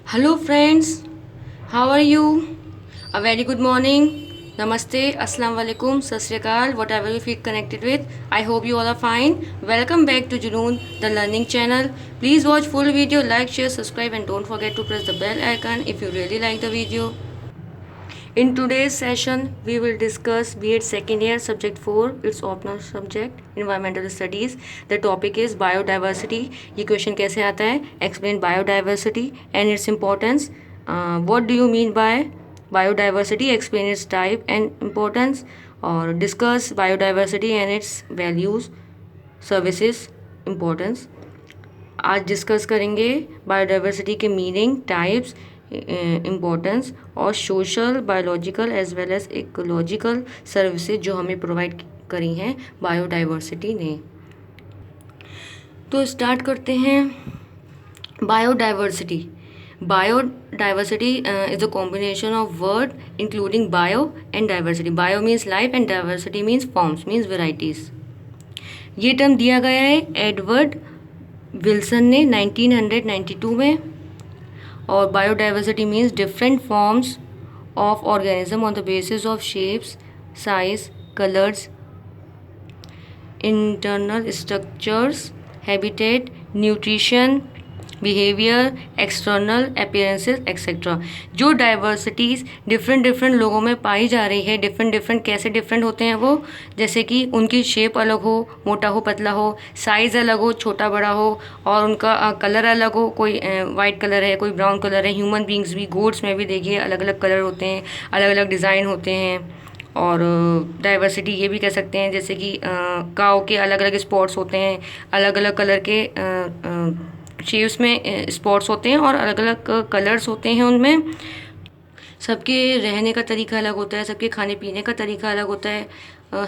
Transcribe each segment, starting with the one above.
Hello, friends. How are you? A very good morning. Namaste, Assalamu alaikum, Sat Sri Akal, whatever you feel connected with. I hope you all are fine. Welcome back to Junoon, the learning channel. Please watch full video, like, share, subscribe, and don't forget to press the bell icon if you really like the video. In today's session, we will discuss B.Ed second year subject 4, its optional subject, environmental studies. The topic is biodiversity. ये question कैसे आता है? Explain biodiversity and its importance. What do you mean by biodiversity? Explain its type and importance. और discuss biodiversity and its values, services, importance. आज discuss करेंगे biodiversity के meaning, types, importance और social, biological as well as ecological services जो हमें provide करी हैं biodiversity ने। तो स्टार्ट करते हैं। Biodiversity is a combination of word including bio and diversity. Bio means life and diversity means forms, means varieties. ये टर्म दिया गया है एडवर्ड विल्सन ने 1992 में। और biodiversity means different forms of organism on the basis of shapes, size, colours, internal structures, habitat, nutrition, behaviour, external appearances etcetera. जो diversities different लोगों में पाई जा रही है, डिफरेंट कैसे डिफरेंट होते हैं वो, जैसे कि उनकी शेप अलग हो, मोटा हो, पतला हो, साइज़ अलग हो, छोटा बड़ा हो, और उनका कलर अलग हो, कोई वाइट कलर है, कोई ब्राउन कलर है। ह्यूमन बींग्स भी, गोड्स में भी देखिए अलग अलग कलर होते हैं, अलग अलग डिज़ाइन होते हैं। और डाइवर्सिटी ये भी कह सकते हैं जैसे कि काऊ के अलग अलग स्पॉट्स होते हैं, अलग अलग कलर के शेप्स में स्पॉट्स होते हैं और अलग अलग कलर्स होते हैं उनमें। सबके रहने का तरीका अलग होता है, सबके खाने पीने का तरीका अलग होता है,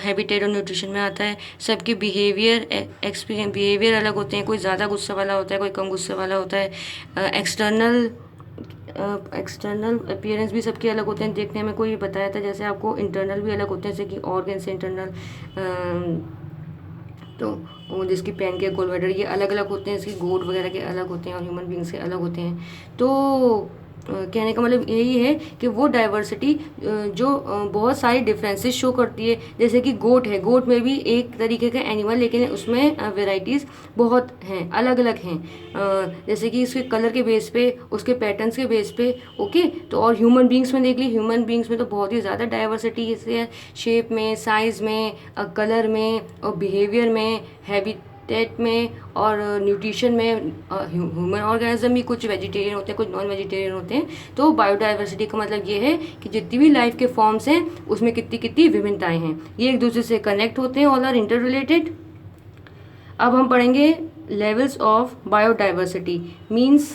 हैबिटेट और न्यूट्रिशन में आता है। सबके बिहेवियर अलग होते हैं, कोई ज़्यादा गुस्सा वाला होता है, कोई कम गुस्से वाला होता है। एक्सटर्नल अपीयरेंस भी सबके अलग होते हैं देखने में। कोई बताया था जैसे आपको इंटरनल भी अलग होते हैं, जैसे कि ऑर्गन से इंटरनल, तो जिसकी पेन के गोलवेडर ये अलग अलग होते हैं, इसकी गोड वगैरह के अलग होते हैं और ह्यूमन बींग से अलग होते हैं। तो कहने का मतलब यही है कि वो डाइवर्सिटी जो बहुत सारी डिफरेंसेस शो करती है। जैसे कि गोट है, गोट में भी एक तरीके का एनिमल, लेकिन उसमें वेराइटीज़ बहुत हैं, अलग अलग हैं। जैसे कि इसके कलर के बेस पे, उसके पैटर्न्स के बेस पे। ओके, तो और ह्यूमन बींग्स में देख ली, ह्यूमन बींग्स में तो बहुत ही ज़्यादा डाइवर्सिटी है, शेप में, साइज़ में, कलर में, और बिहेवियर में, हैबिटेट में, और न्यूट्रिशन में। ह्यूमन ऑर्गेनिज्म भी कुछ वेजिटेरियन होते हैं, कुछ नॉन वेजिटेरियन होते हैं। तो बायोडाइवर्सिटी का मतलब ये है कि जितनी भी लाइफ के फॉर्म्स हैं उसमें कितनी कितनी विभिन्नताएं हैं, ये एक दूसरे से कनेक्ट होते हैं, ऑल आर इंटर रिलेटेड। अब हम पढ़ेंगे levels of biodiversity, means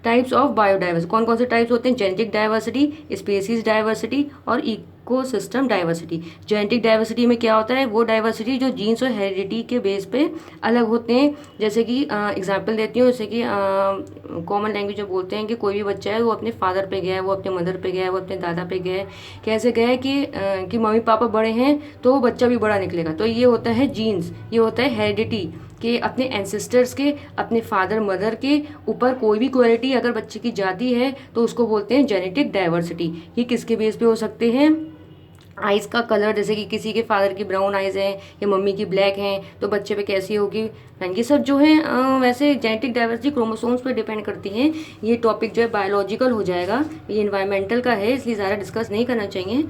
types of biodiversity. कौन कौन से टाइप्स होते हैं? जेनेटिक डाइवर्सिटी, स्पीसीज डाइवर्सिटी और इकोसिस्टम डाइवर्सिटी। जेनेटिक डाइवर्सिटी में क्या होता है? वो डाइवर्सिटी जो जीन्स और हेरिडिटी के बेस पे अलग होते हैं। जैसे कि एग्जांपल देती हूँ, जैसे कि कॉमन लैंग्वेज में बोलते हैं कि कोई भी बच्चा है वो अपने फादर पे गया है, वो अपने मदर पे गया है, वो अपने दादा पे गया है। कैसे गया है कि मम्मी पापा बड़े हैं तो वो बच्चा भी बड़ा निकलेगा। तो ये होता है जीन्स, ये होता है हेरिडिटी कि अपने एंसेस्टर्स के, अपने फादर मदर के ऊपर कोई भी क्वालिटी अगर बच्चे की जाती है तो उसको बोलते हैं जेनेटिक डाइवर्सिटी। ये किसके बेस पे हो सकते हैं? आइज़ का कलर, जैसे कि किसी के फादर की ब्राउन आइज़ हैं या मम्मी की ब्लैक हैं तो बच्चे पे कैसी होगी। ये सब जो है वैसे जेनेटिक डाइवर्सिटी क्रोमोसोम्स पे डिपेंड करती हैं। ये टॉपिक जो है बायोलॉजिकल हो जाएगा, ये इन्वायरमेंटल का है, इसलिए ज़्यादा डिस्कस नहीं करना चाहिए।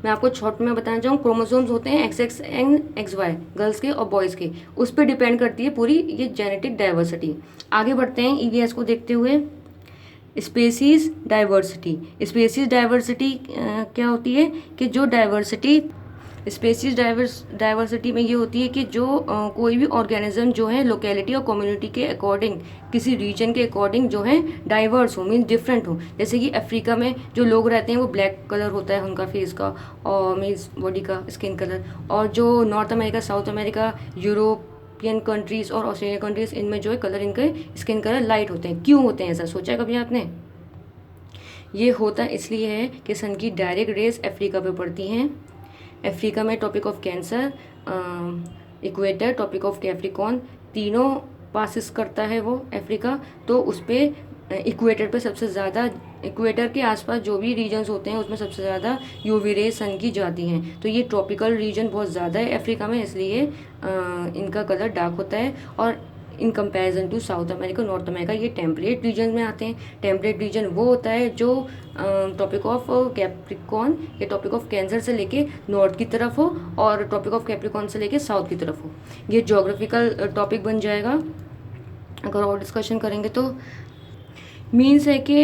मैं आपको शॉर्ट में बताना चाहूँ, क्रोमोसोम्स होते हैं XX एंड XY, गर्ल्स के और बॉयज़ के, उस पर डिपेंड करती है पूरी ये जेनेटिक डाइवर्सिटी। आगे बढ़ते हैं EVS को देखते हुए। स्पेसीज डाइवर्सिटी, स्पेसीज डाइवर्सिटी क्या होती है कि जो डाइवर्सिटी, स्पेसीज डाइवर्सिटी में ये होती है कि जो कोई भी ऑर्गेनिज्म जो है लोकेलिटी और कम्युनिटी के अकॉर्डिंग, किसी रीजन के अकॉर्डिंग जो है डाइवर्स हो, मीन्स डिफरेंट हो। जैसे कि अफ्रीका में जो लोग रहते हैं वो ब्लैक कलर होता है उनका फेस का और मीन्स बॉडी का, स्किन कलर। और जो north America, south America, European countries और ऑस्ट्रेलियन कंट्रीज़, इनमें जो है कलर, इनके स्किन कलर लाइट होते हैं। क्यों होते हैं ऐसा, सोचा कभी आपने? ये होता इसलिए है कि सन की डायरेक्ट रेज अफ्रीका पे पड़ती हैं। अफ्रीका में topic of cancer, equator, topic of Capricorn, तीनों पासिस करता है वो अफ्रीका। तो उस पर इक्वेटर पे सबसे ज़्यादा, इक्वेटर के आसपास जो भी रीजन्स होते हैं उसमें सबसे ज़्यादा यूवी रे सन की जाती हैं। तो ये ट्रॉपिकल रीजन बहुत ज़्यादा है अफ्रीका में, इसलिए इनका कलर डार्क होता है। और in comparison to South America, North America, ये टेम्परेट रीजन में आते हैं। टेम्परेट रीजन वो होता है जो ट्रॉपिक ऑफ कैप्रिकॉन या ट्रॉपिक ऑफ कैंसर से लेके नॉर्थ की तरफ हो और ट्रॉपिक ऑफ कैप्रिकॉन से लेके साउथ की तरफ हो। ये जोग्राफिकल टॉपिक बन जाएगा। अगर और डिस्कशन करेंगे तो मीन्स है कि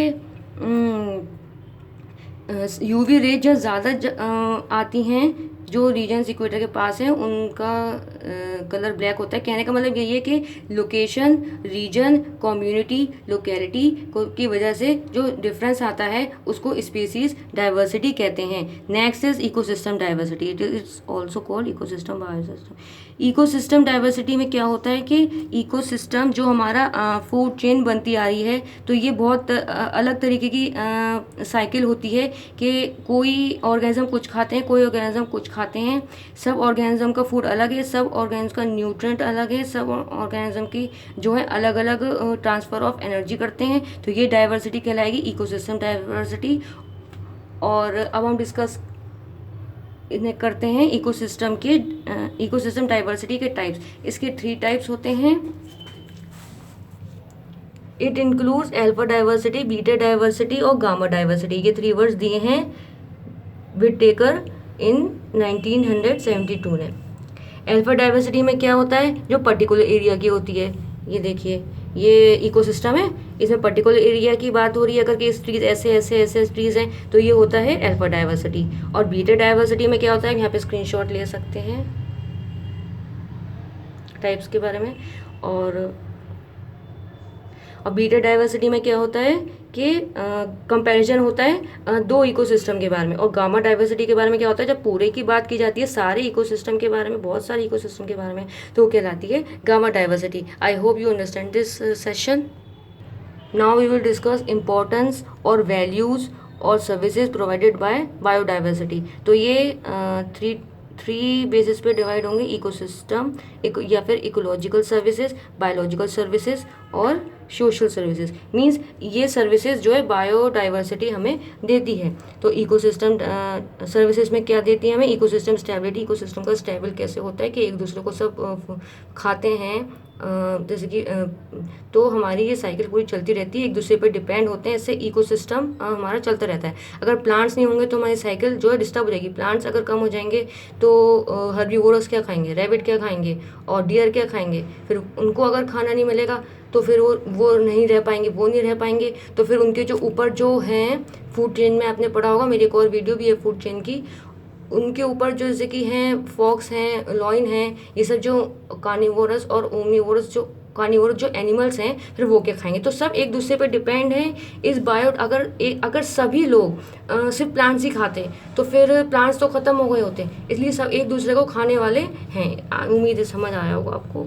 यूवी रेज जहाँ ज़्यादा आती हैं, जो रीजन्स इक्वेटर के पास हैं उनका कलर ब्लैक होता है। कहने का मतलब यही है कि लोकेशन, रीजन, कम्युनिटी, लोकेलिटी की वजह से जो डिफरेंस आता है उसको स्पीसीज डाइवर्सिटी कहते हैं। Next is ecosystem diversity, it is also called ecosystem biosystem. Ecosystem diversity में क्या होता है कि इकोसिस्टम जो हमारा फूड चेन बनती आ रही है, तो ये बहुत अलग तरीके की साइकिल होती है कि कोई ऑर्गेनिज्म कुछ खाते हैं, कोई ऑर्गेनिज्म कुछ खाते हैं। सब ऑर्गेनिज्म का फूड अलग है, सब ऑर्गेनिज्म का न्यूट्रिएंट अलग है, सब ऑर्गेनिज्म की जो है अलग अलग ट्रांसफ़र ऑफ एनर्जी करते हैं। तो ये डाइवर्सिटी कहलाएगी, इकोसिस्टम डाइवर्सिटी। और अब हम डिस्कस इन्हें करते हैं इकोसिस्टम के इकोसिस्टम डाइवर्सिटी के टाइप्स। इसके 3 टाइप्स होते हैं। It includes alpha diversity, beta diversity और गामा डाइवर्सिटी। ये 3 वर्ड्स दिए हैं विटेकर इन 1972 ने। अल्फा डाइवर्सिटी में क्या होता है, जो पर्टिकुलर एरिया की होती है। ये देखिए, ये इकोसिस्टम है, इसमें पर्टिकुलर एरिया की बात हो रही है। अगर कि ट्रीज ऐसे ऐसे ऐसे ट्रीज हैं तो ये होता है अल्फा डाइवर्सिटी। और बीटा डाइवर्सिटी में क्या होता है, यहाँ पे स्क्रीनशॉट ले सकते हैं टाइप्स के बारे में। और बीटा डाइवर्सिटी में क्या होता है कि कंपैरिजन होता है 2 इकोसिस्टम के बारे में। और गामा डाइवर्सिटी के बारे में क्या होता है, जब पूरे की बात की जाती है सारे इकोसिस्टम के बारे में, बहुत सारे इकोसिस्टम के बारे में, तो वो कहलाती है gamma diversity. I hope you understand this session. Now we will discuss importance और वैल्यूज़ और सर्विसेज प्रोवाइडेड बाय बायोडाइवर्सिटी। तो ये थ्री बेसिस पे डिवाइड होंगे, इकोसिस्टम या फिर इकोलॉजिकल सर्विसेज, बायोलॉजिकल सर्विसेज और सोशल सर्विसेज। मींस ये सर्विसेज जो है बायोडाइवर्सिटी हमें देती है। तो इकोसिस्टम सर्विसेज में क्या देती है हमें, इकोसिस्टम स्टेबिलिटी, इकोसिस्टम का स्टेबल कैसे होता है कि एक दूसरे को सब खाते हैं, जैसे कि तो हमारी ये साइकिल पूरी चलती रहती है, एक दूसरे पर डिपेंड होते हैं, इससे इकोसिस्टम हमारा चलता रहता है। अगर प्लांट्स नहीं होंगे तो हमारी साइकिल जो है डिस्टर्ब हो जाएगी। प्लांट्स अगर कम हो जाएंगे तो हर्बीवोरस क्या खाएंगे, रैबिट क्या खाएंगे और डियर क्या खाएंगे। फिर उनको अगर खाना नहीं मिलेगा तो फिर वो नहीं रह पाएंगे, वो नहीं रह पाएंगे। तो फिर उनके जो ऊपर जो हैं फूड चेन में आपने पढ़ा होगा, मेरी एक और वीडियो भी है फूड चेन की, उनके ऊपर जो जैसे कि हैं फॉक्स हैं, लॉइन हैं, ये सब जो कार्निवोरस और ओमनिवोरस जो कार्निवोरस जो एनिमल्स हैं, फिर वो क्या खाएंगे। तो सब एक दूसरे पे डिपेंड हैं। इस बायो अगर सभी लोग सिर्फ प्लांट्स ही खाते तो फिर प्लांट्स तो ख़त्म हो गए होते, इसलिए सब एक दूसरे को खाने वाले हैं। उम्मीद है समझ आया होगा आपको।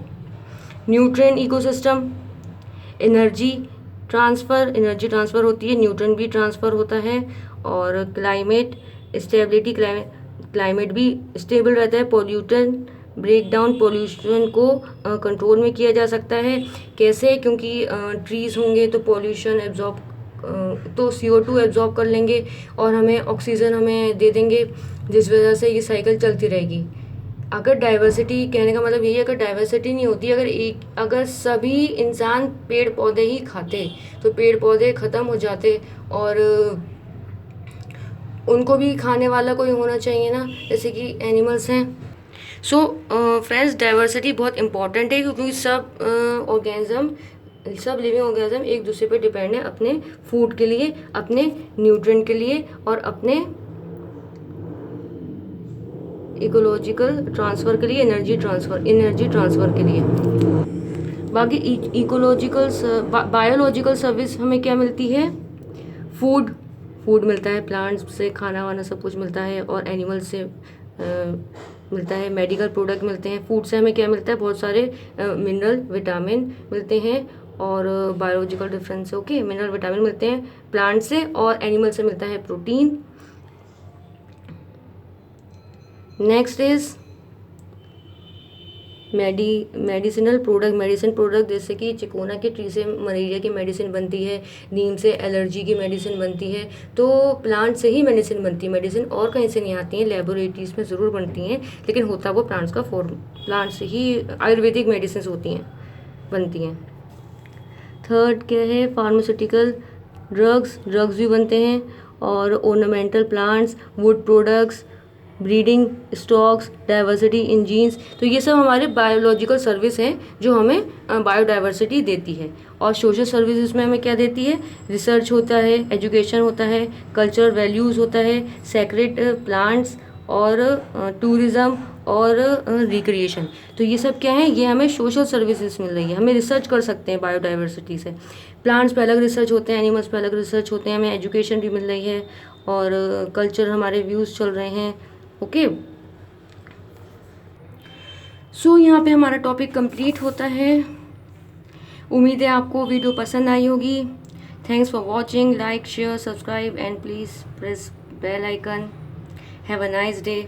न्यूट्रिएंट इकोसिस्टम, एनर्जी ट्रांसफ़र होती है, न्यूट्रिएंट भी ट्रांसफ़र होता है। और क्लाइमेट स्टेबिलिटी, क्लाइमेट भी स्टेबल रहता है। पॉल्यूटन ब्रेक डाउन, पॉल्यूशन को कंट्रोल में किया जा सकता है। कैसे, क्योंकि ट्रीज़ होंगे तो पॉल्यूशन एब्जॉर्ब तो CO2 एब्जॉर्ब कर लेंगे और हमें ऑक्सीजन हमें दे देंगे, जिस वजह से ये साइकिल चलती रहेगी। अगर डाइवर्सिटी, कहने का मतलब यही है, अगर डाइवर्सिटी नहीं होती, अगर सभी इंसान पेड़ पौधे ही खाते तो पेड़ पौधे ख़त्म हो जाते और उनको भी खाने वाला कोई होना चाहिए ना, जैसे कि एनिमल्स हैं। सो फ्रेंड्स, डाइवर्सिटी बहुत इंपॉर्टेंट है क्योंकि सब लिविंग ऑर्गेनिज्म एक दूसरे पे डिपेंड है अपने फूड के लिए, अपने न्यूट्रिएंट के लिए और अपने इकोलॉजिकल ट्रांसफ़र के लिए, एनर्जी ट्रांसफ़र के लिए। बाकी बायोलॉजिकल सर्विस हमें क्या मिलती है, फूड मिलता है, प्लांट्स से खाना वाना सब कुछ मिलता है और एनिमल्स से मिलता है, मेडिकल प्रोडक्ट मिलते हैं। फूड से हमें क्या मिलता है, बहुत सारे मिनरल विटामिन मिलते हैं। और biological difference okay, mineral vitamin मिलते हैं प्लांट से और एनिमल से मिलता है protein. Next is medicinal product, medicine product जैसे कि चिकोना के ट्री से मलेरिया की मेडिसिन बनती है, नीम से एलर्जी की मेडिसिन बनती है। तो प्लांट से ही मेडिसिन बनती है, मेडिसिन और कहीं से नहीं आती है, लेबोरेटरीज में ज़रूर बनती हैं, लेकिन होता वो प्लांट्स का फॉर्म, प्लांट से ही आयुर्वेदिक मेडिसिन होती हैं, बनती हैं। थर्ड क्या है, फार्मास्यूटिकल ड्रग्स भी बनते हैं, और ornamental plants, wood products, breeding stocks, diversity in genes. तो ये सब हमारे बायोलॉजिकल सर्विस हैं जो हमें बायोडाइवर्सिटी देती है। और सोशल सर्विसेज में हमें क्या देती है, रिसर्च होता है, एजुकेशन होता है, कल्चरल वैल्यूज़ होता है, सेक्रेड प्लांट्स, और टूरिज़्म और रिक्रिएशन। तो ये सब क्या है, ये हमें सोशल सर्विसेज मिल रही है, हमें रिसर्च कर सकते हैं बायोडाइवर्सिटी से। प्लांट्स पे अलग रिसर्च होते हैं, एनिमल्स पे अलग रिसर्च होते हैं, हमें एजुकेशन भी मिल रही है, और कल्चर हमारे व्यूज़ चल रहे हैं। ओके, सो यहाँ पे हमारा टॉपिक कंप्लीट होता है। उम्मीद है आपको वीडियो पसंद आई होगी। Thanks for watching, like share subscribe and please press bell icon. Have a nice day.